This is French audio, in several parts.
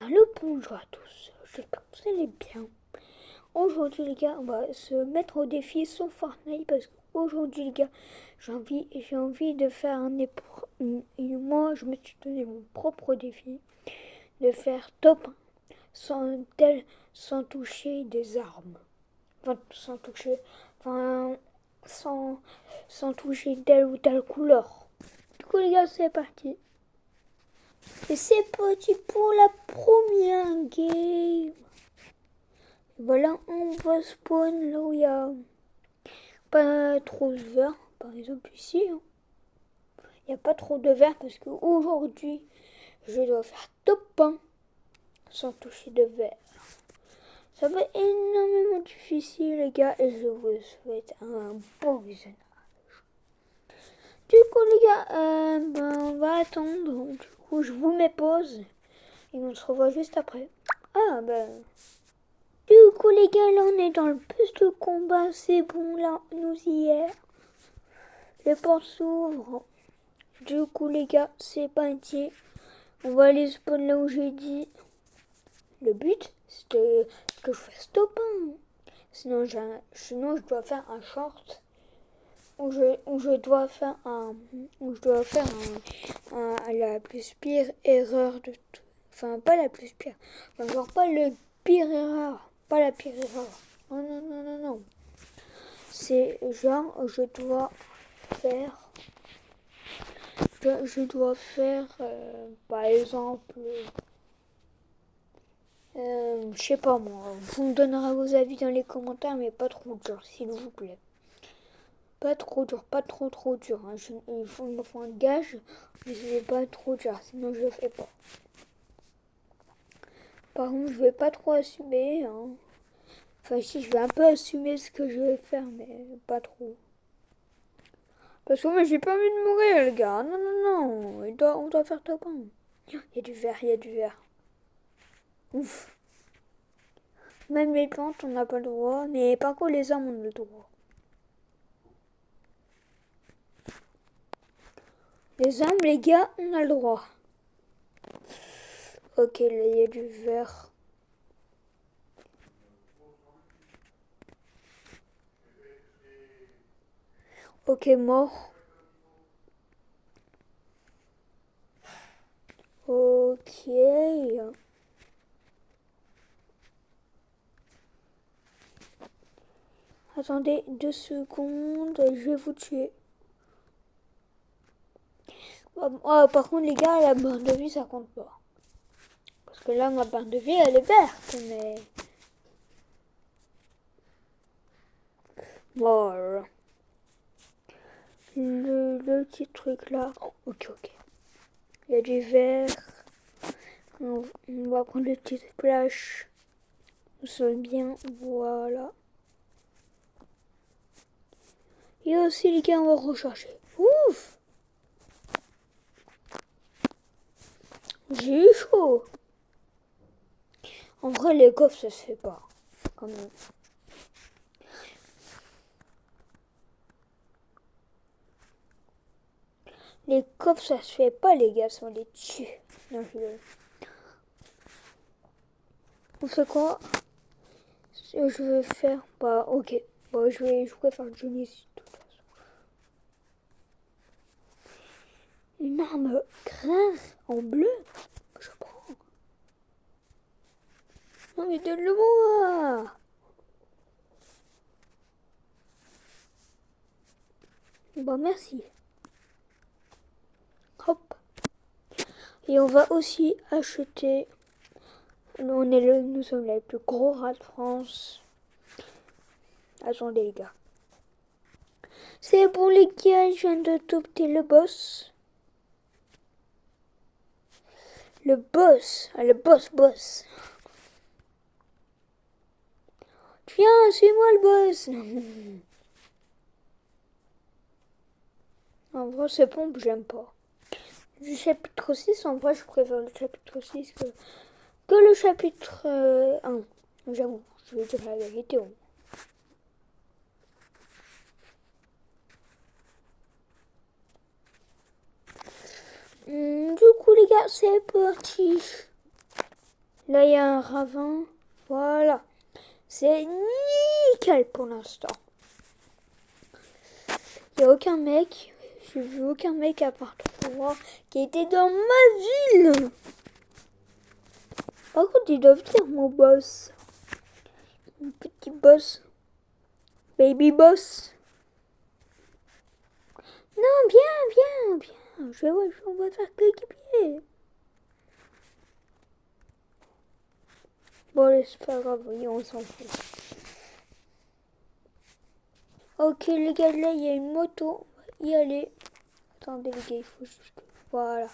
Allô, bonjour à tous, j'espère que vous allez bien. Aujourd'hui les gars, on va se mettre au défi sur Fortnite parce qu'aujourd'hui les gars, j'ai envie de faire moi je me suis donné mon propre défi de faire top 1 sans toucher des armes. Enfin, enfin, sans, sans toucher telle ou telle couleur. Du coup les gars, c'est parti. Et c'est parti pour la première game. Voilà, on va spawn là où il n'y a pas trop de verre. Par exemple ici, hein. Il n'y a pas trop de verre parce qu'aujourd'hui, je dois faire top 1 sans toucher de verre. Ça va être énormément difficile les gars et je vous souhaite un bon visionnage. Du coup les gars, on va attendre. Du coup je vous mets pause et on se revoit juste après. Ah ben... Du coup les gars, là on est dans le plus de combat, c'est bon, là nous y est. Les portes s'ouvrent. Du coup les gars, c'est parti. On va aller spawn là où j'ai dit. Le but, c'est que je fasse top 1. Sinon je dois faire un short. Où je dois faire la plus pire erreur de tout. Enfin, pas la plus pire. Enfin, genre pas le pire erreur. Pas la pire erreur. Non, non, non, non, non. C'est genre, faire, par exemple, je sais pas moi, vous me donnerez vos avis dans les commentaires, mais pas trop dur, s'il vous plaît. Pas trop dur, pas trop dur. Hein. Il me faut un gage, mais c'est pas trop dur, sinon je le fais pas. Par contre, je vais pas trop assumer. Hein. Enfin, si, je vais un peu assumer ce que je vais faire, mais pas trop. Parce que moi, j'ai pas envie de mourir, les gars. Non, non, non. On doit faire top 1. Il y a du verre, il y a du verre. Ouf. Même les plantes, on n'a pas le droit. Mais par contre, les armes, on a le droit. Les armes, les gars, on a le droit. Ok, là, il y a du verre. Ok, mort. Ok. Attendez 2 secondes, je vais vous tuer. Oh, par contre, les gars, la barre de vie, ça compte pas. Parce que là, ma barre de vie, elle est verte, mais... Bon, le petit truc là. Oh, ok. Il y a du verre. On va prendre les petites splash. Ça bien, voilà. Et aussi, les gars, on va recharger. Ouf! J'ai eu chaud. En vrai, les coffres, ça se fait pas. Quand même. Les coffres, ça se fait pas, les gars, on les tue. Non, on fait quoi? Je vais faire... Bah, ok. Bon, je préfère Johnny de toute façon. Une arme grave en bleu. Je prends. Non, mais donne-le-moi. Bon, merci. Hop. Et on va aussi acheter... Nous sommes les plus gros rats de France. Attendez, les gars. C'est bon, les gars, je viens de topter le boss. Le boss. Ah, le boss. Viens, suis-moi le boss. En vrai, ces pompes, j'aime pas. Du chapitre 6, en vrai, je préfère le chapitre 6 que le chapitre 1. J'avoue, je vais dire la vérité. Du coup, les gars, c'est parti. Là, il y a un ravin. Voilà. C'est nickel pour l'instant. Il n'y a aucun mec. J'ai vu aucun mec à part toi qui était dans ma ville. Par contre, ils doivent dire mon boss. Mon petit boss. Baby boss. Non, viens. On va faire coéquipier. Bon, allez, c'est pas grave, on s'en fout. Ok, les gars, là, il y a une moto. On va y aller. Attendez, les gars, il faut juste... Voilà.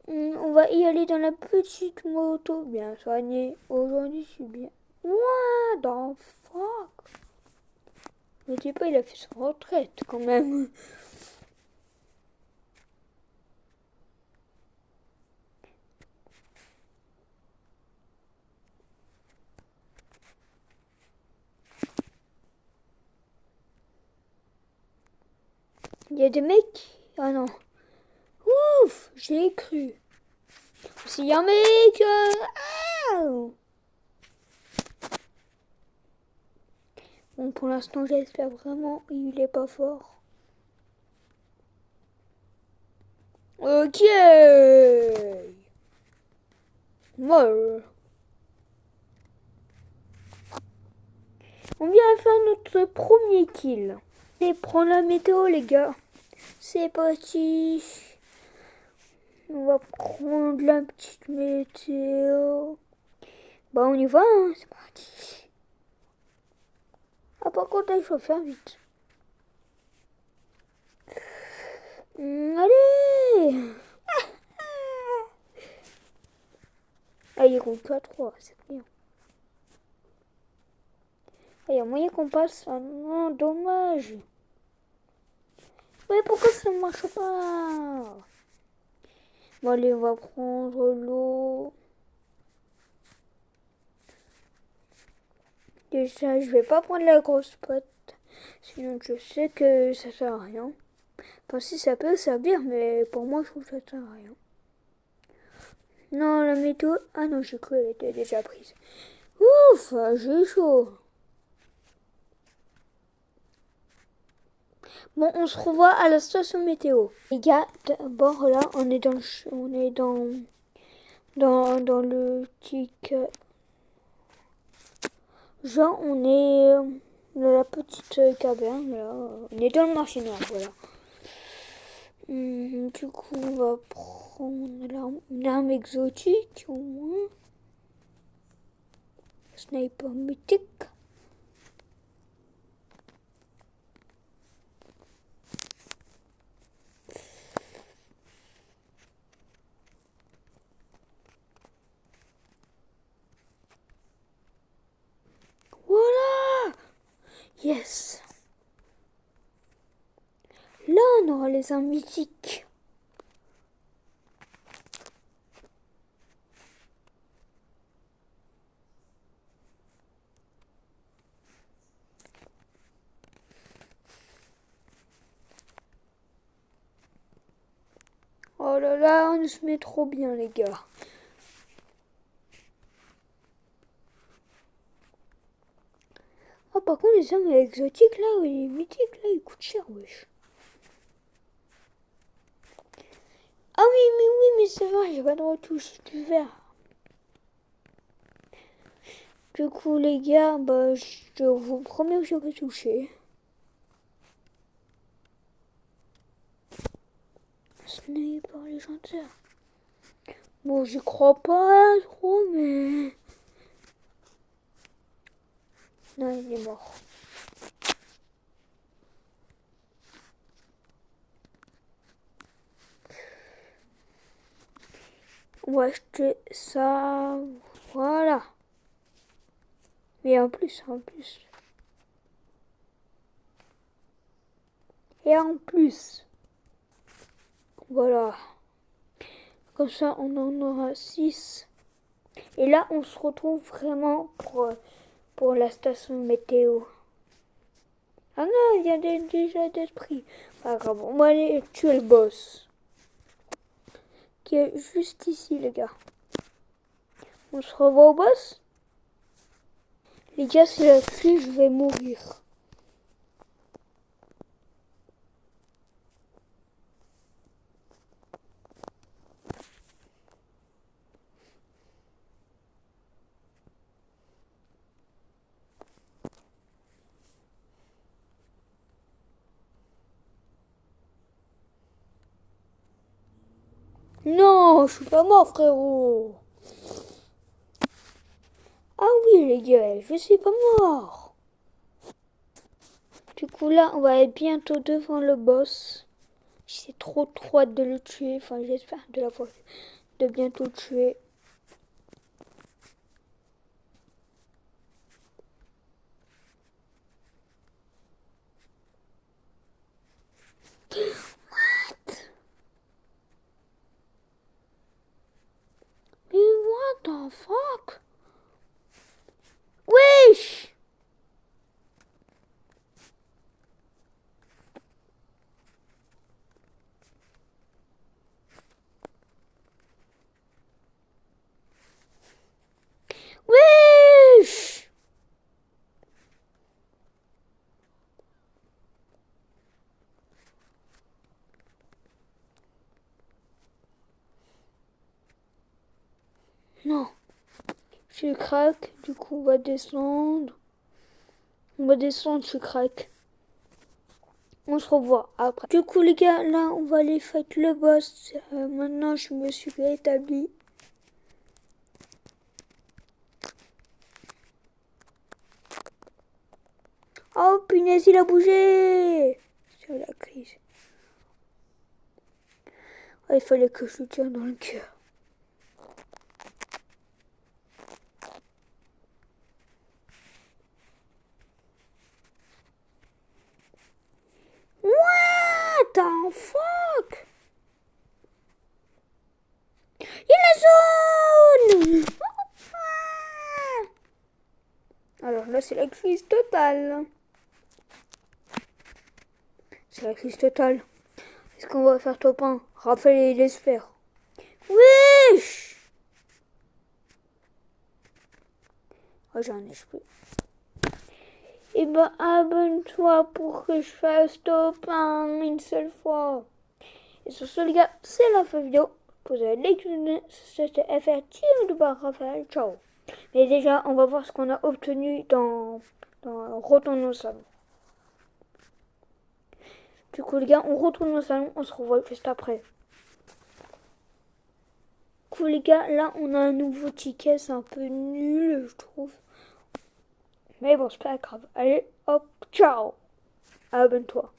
On va y aller dans la petite moto. Bien soignée. Aujourd'hui, je suis bien. What the fuck? Mais dis pas, il a fait sa retraite, quand même. Il y a des mecs. Ah non. Ouf, j'ai cru. S'il y a un mec. Bon, pour l'instant, j'espère vraiment il est pas fort. Ok. Ouais. On vient faire notre premier kill. Et prendre la météo, les gars. C'est parti. On va prendre la petite météo. Bah, on y va, hein. C'est parti. Ah, par contre, là, il faut faire vite. Allez. Ah, il compte pas 3, c'est bien. Ah, il y a moyen qu'on passe. Ah non, dommage. Mais pourquoi ça ne marche pas? Bon, allez, on va prendre l'eau. Déjà, je vais pas prendre la grosse pote. Sinon, je sais que ça sert à rien. Enfin, si ça peut servir, mais pour moi, je trouve que ça sert à rien. Non, la météo... Ah non, j'ai cru qu'elle était déjà prise. Ouf, j'ai chaud. Bon, on se revoit à la station météo. Les gars, d'abord là, on est dans le tic. Genre, on est dans la petite caverne là. On est dans le marché noir, voilà. Du coup, on va prendre une arme exotique au moins. Sniper mythique. Voilà. Yes. Là, on aura les armes mythiques. Oh là là, on se met trop bien, les gars. Oh, par contre, les armes exotiques, là, les mythiques, là, ils coûtent cher, wesh. Ah oui, mais c'est vrai, j'ai pas de retouche du verre. Du coup, les gars, bah, je vous promets que je vais toucher. Sniper légendaire. Bon, j'y crois pas trop, mais... Non, il est mort. On va acheter ça. Voilà. Et en plus. Et en plus. Voilà. Comme ça, on en aura 6. Et là, on se retrouve vraiment pour la station météo. Ah non, il y a déjà d'être pris. Pas grave, on va aller tuer le boss. Qui est juste ici, les gars. On se revoit au boss. Les gars, c'est la pluie, je vais mourir. Non, je suis pas mort, frérot. Ah oui, les gars, je suis pas mort. Du coup, là, on va être bientôt devant le boss. J'ai trop hâte de le tuer. Enfin, j'espère de bientôt le tuer. Mais what the fuck? Wesh! Wesh! Non. Je craque, du coup on va descendre. On va descendre, je craque. On se revoit après. Du coup les gars, là on va aller fight le boss. Maintenant je me suis rétabli. Oh punaise, il a bougé! C'est la crise. Oh, il fallait que je lui tire dans le cœur. What the fuck? Il a zone! Alors là c'est la crise totale. C'est la crise totale. Est-ce qu'on va faire top 1? Raphaël et les sphères. Wesh! Oh, j'en ai plus. Et ben, abonne-toi pour que je fasse top 1 une seule fois. Et sur ce, les gars, c'est la fin de la vidéo. Vous avez like, c'était FR de bar Raphaël. Ciao. Mais déjà, on va voir ce qu'on a obtenu dans Retourne au salon. Du coup, les gars, on retourne au salon. On se revoit juste après. Du coup, les gars, là, on a un nouveau ticket. C'est un peu nul, je trouve. Mais bon, c'est pas grave. Allez, hop, ciao. Abonne-toi.